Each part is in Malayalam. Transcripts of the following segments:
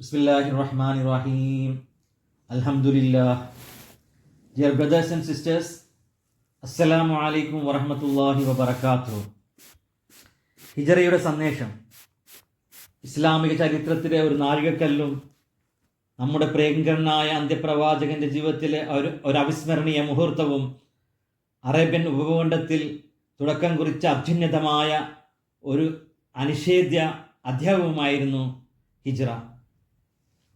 Bismillahirrahmanirrahim. Alhamdulillah. Dear brothers and sisters, Assalamu alaikum wa rahmatullahi wa barakatuh. ഹിജറയുടെ സന്ദേശം ഇസ്ലാമിക ചരിത്രത്തിലെ ഒരു നാഴികക്കല്ലും നമ്മുടെ പ്രിയങ്കരനായ അന്ത്യപ്രവാചകന്റെ ജീവിതത്തിലെ ഒരു അവിസ്മരണീയ മുഹൂർത്തവും അറേബ്യൻ ഉപഭൂഖണ്ഡത്തിൽ തുടക്കം കുറിച്ച അത്യുന്നതമായ ഒരു അനിഷേധ്യ അധ്യായവുമായിരുന്നു ഹിജ്റ.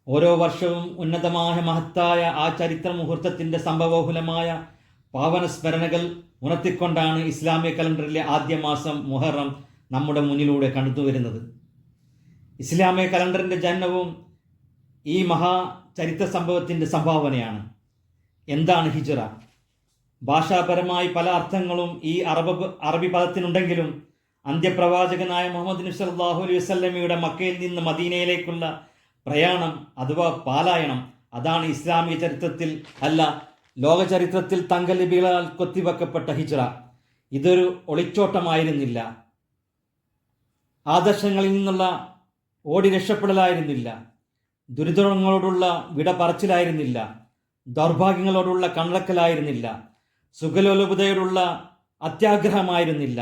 ഓരോ വർഷവും ഉന്നതമായ മഹത്തായ ആ ചരിത്ര മുഹൂർത്തത്തിൻ്റെ സംഭവബഹുലമായ പാവനസ്മരണകൾ ഉണർത്തിക്കൊണ്ടാണ് ഇസ്ലാമിക കലണ്ടറിലെ ആദ്യ മാസം മുഹറം നമ്മുടെ മുന്നിലൂടെ കടന്നുവരുന്നത്. ഇസ്ലാമിക കലണ്ടറിൻ്റെ ജനനവും ഈ ചരിത്ര സംഭവത്തിൻ്റെ സംഭാവനയാണ്. എന്താണ് ഹിജ്റ? ഭാഷാപരമായി പല അർത്ഥങ്ങളും ഈ അറബി പദത്തിനുണ്ടെങ്കിലും അന്ത്യപ്രവാചകനായ മുഹമ്മദ് നബി സല്ലല്ലാഹു അലൈഹി വസല്ലമയുടെ മക്കയിൽ നിന്ന് മദീനയിലേക്കുള്ള പ്രയാണം അഥവാ പാലായനം, അതാണ് ഇസ്ലാമിക ചരിത്രത്തിൽ അല്ല ലോക ചരിത്രത്തിൽ തങ്കലിപികളാൽ കൊത്തിവെക്കപ്പെട്ട ഹിജ്റ. ഇതൊരു ഒളിച്ചോട്ടമായിരുന്നില്ല, ആദർശങ്ങളിൽ നിന്നുള്ള ഓടി രക്ഷപ്പെടലായിരുന്നില്ല, ദുരിതങ്ങളോടുള്ള വിട പറച്ചിലായിരുന്നില്ല, ദൗർഭാഗ്യങ്ങളോടുള്ള കണ്ണടക്കലായിരുന്നില്ല, സുഖലോലുപതയോടുള്ള അത്യാഗ്രഹമായിരുന്നില്ല.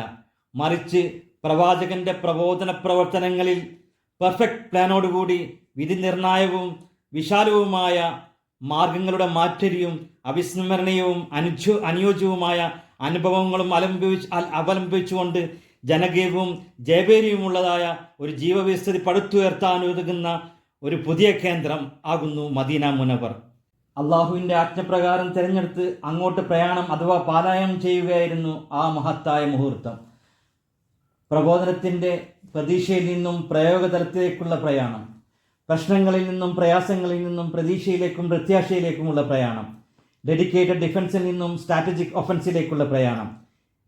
മറിച്ച് പ്രവാചകന്റെ പ്രബോധന പ്രവർത്തനങ്ങളിൽ പെർഫെക്റ്റ് പ്ലാനോടുകൂടി വിധി നിർണായകവും വിശാലവുമായ മാർഗങ്ങളുടെ മാറ്റരിയും അവിസ്മരണീയവും അനുയോജ്യവുമായ അനുഭവങ്ങളും അവലംബിച്ചുകൊണ്ട് ജനകീയവും ജയഭേരിയുമുള്ളതായ ഒരു ജീവവിസ്ഥിതി പടുത്തുയർത്താനുതകുന്ന ഒരു പുതിയ കേന്ദ്രം ആകുന്നു മദീന മുനവർ. അള്ളാഹുവിൻ്റെ ആജ്ഞപ്രകാരം തിരഞ്ഞെടുത്ത് അങ്ങോട്ട് പ്രയാണം അഥവാ പാലായനം ചെയ്യുകയായിരുന്നു ആ മഹത്തായ മുഹൂർത്തം. പ്രബോധനത്തിൻ്റെ പ്രതീക്ഷയിൽ നിന്നും പ്രയോഗതലത്തിലേക്കുള്ള പ്രയാണം, പ്രശ്നങ്ങളിൽ നിന്നും പ്രയാസങ്ങളിൽ നിന്നും പ്രതീക്ഷയിലേക്കും പ്രത്യാശയിലേക്കുമുള്ള പ്രയാണം, ഡെഡിക്കേറ്റഡ് ഡിഫൻസിൽ നിന്നും സ്ട്രാറ്റജിക് ഒഫൻസിലേക്കുള്ള പ്രയാണം.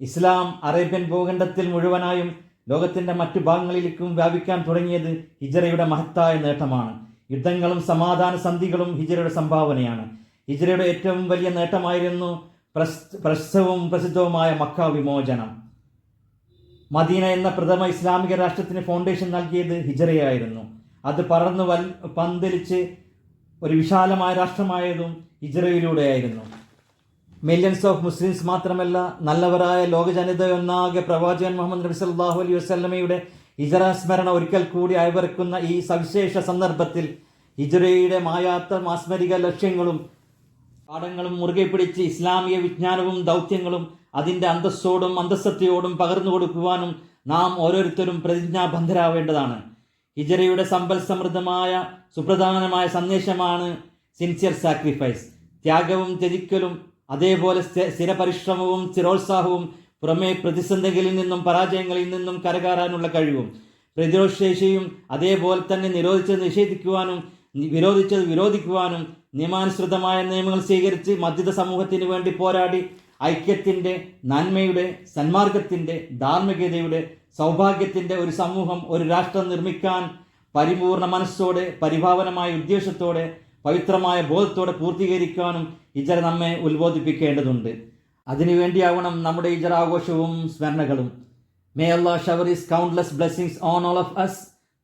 ഇസ്ലാം അറേബ്യൻ ഭൂഖണ്ഡത്തിൽ മുഴുവനായും ലോകത്തിൻ്റെ മറ്റു ഭാഗങ്ങളിലേക്കും വ്യാപിക്കാൻ തുടങ്ങിയത് ഹിജ്റയുടെ മഹത്തായ നേട്ടമാണ്. യുദ്ധങ്ങളും സമാധാന സന്ധികളും ഹിജ്റയുടെ സംഭാവനയാണ്. ഹിജ്റയുടെ ഏറ്റവും വലിയ നേട്ടമായിരുന്നു പ്രസിദ്ധവുമായ മക്ക വിമോചനം. മദീന എന്ന പ്രഥമ ഇസ്ലാമിക രാഷ്ട്രത്തിന് ഫൗണ്ടേഷൻ നൽകിയത് ഹിജ്റയായിരുന്നു. അത് പടർന്നു പന്തലിച്ച് ഒരു വിശാലമായ രാഷ്ട്രമായതും ഹിജ്റയിലൂടെയായിരുന്നു. മില്യൺസ് ഓഫ് മുസ്ലിംസ് മാത്രമല്ല, നല്ലവരായ ലോക ജനതയൊന്നാകെ പ്രവാചകൻ മുഹമ്മദ് നബി സല്ലല്ലാഹു അലൈഹി വസല്ലമയുടെ ഹിജ്റ സ്മരണ ഒരിക്കൽ കൂടി അയവിറക്കുന്ന ഈ സവിശേഷ സന്ദർഭത്തിൽ ഹിജ്റയുടെ മായാത്ത മാസ്മരിക ലക്ഷ്യങ്ങളും പാഠങ്ങളും മുറുകെ പിടിച്ച് ഇസ്ലാമിക വിജ്ഞാനവും ദൗത്യങ്ങളും അതിൻ്റെ അന്തസ്സോടും അന്തസ്സത്തയോടും പകർന്നു കൊടുക്കുവാനും നാം ഓരോരുത്തരും പ്രതിജ്ഞാബദ്ധരാവേണ്ടതാണ്. ഹിജ്റയുടെ സമ്പൽ സമൃദ്ധമായ സുപ്രധാനമായ സന്ദേശമാണ് സിൻസിയർ സാക്രിഫൈസ്. ത്യാഗവും ത്യജിക്കലും അതേപോലെ സ്ഥിരപരിശ്രമവും സ്ഥിരോത്സാഹവും പുറമേ പ്രതിസന്ധികളിൽ നിന്നും പരാജയങ്ങളിൽ നിന്നും കരകയറാനുള്ള കഴിവും പ്രതിരോധശേഷിയും അതേപോലെ തന്നെ നിരോധിച്ചത് നിഷേധിക്കുവാനും വിരോധിച്ചത് വിരോധിക്കുവാനും നിയമാനുസൃതമായ നിയമങ്ങൾ സ്വീകരിച്ച് മധ്യത സമൂഹത്തിന് വേണ്ടി പോരാടി ഐക്യത്തിൻ്റെ, നന്മയുടെ, സന്മാർഗത്തിൻ്റെ, ധാർമ്മികതയുടെ, സൗഭാഗ്യത്തിൻ്റെ ഒരു സമൂഹം, ഒരു രാഷ്ട്രം നിർമ്മിക്കാൻ പരിപൂർണ മനസ്സോടെ, പരിഭാവനമായ ഉദ്ദേശത്തോടെ, പവിത്രമായ ബോധത്തോടെ പൂർത്തീകരിക്കാനും ഹിജ്റ നമ്മെ ഉത്ബോധിപ്പിക്കേണ്ടതുണ്ട്. അതിനുവേണ്ടിയാവണം നമ്മുടെ ഹിജ്റ ആഘോഷവും സ്മരണകളും. May Allah shower His countless blessings on all of us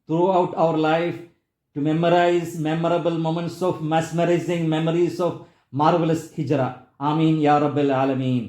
throughout our life to memorize memorable moments of mesmerizing memories of marvelous Hijra. Ameen Ya Rabbil Alameen.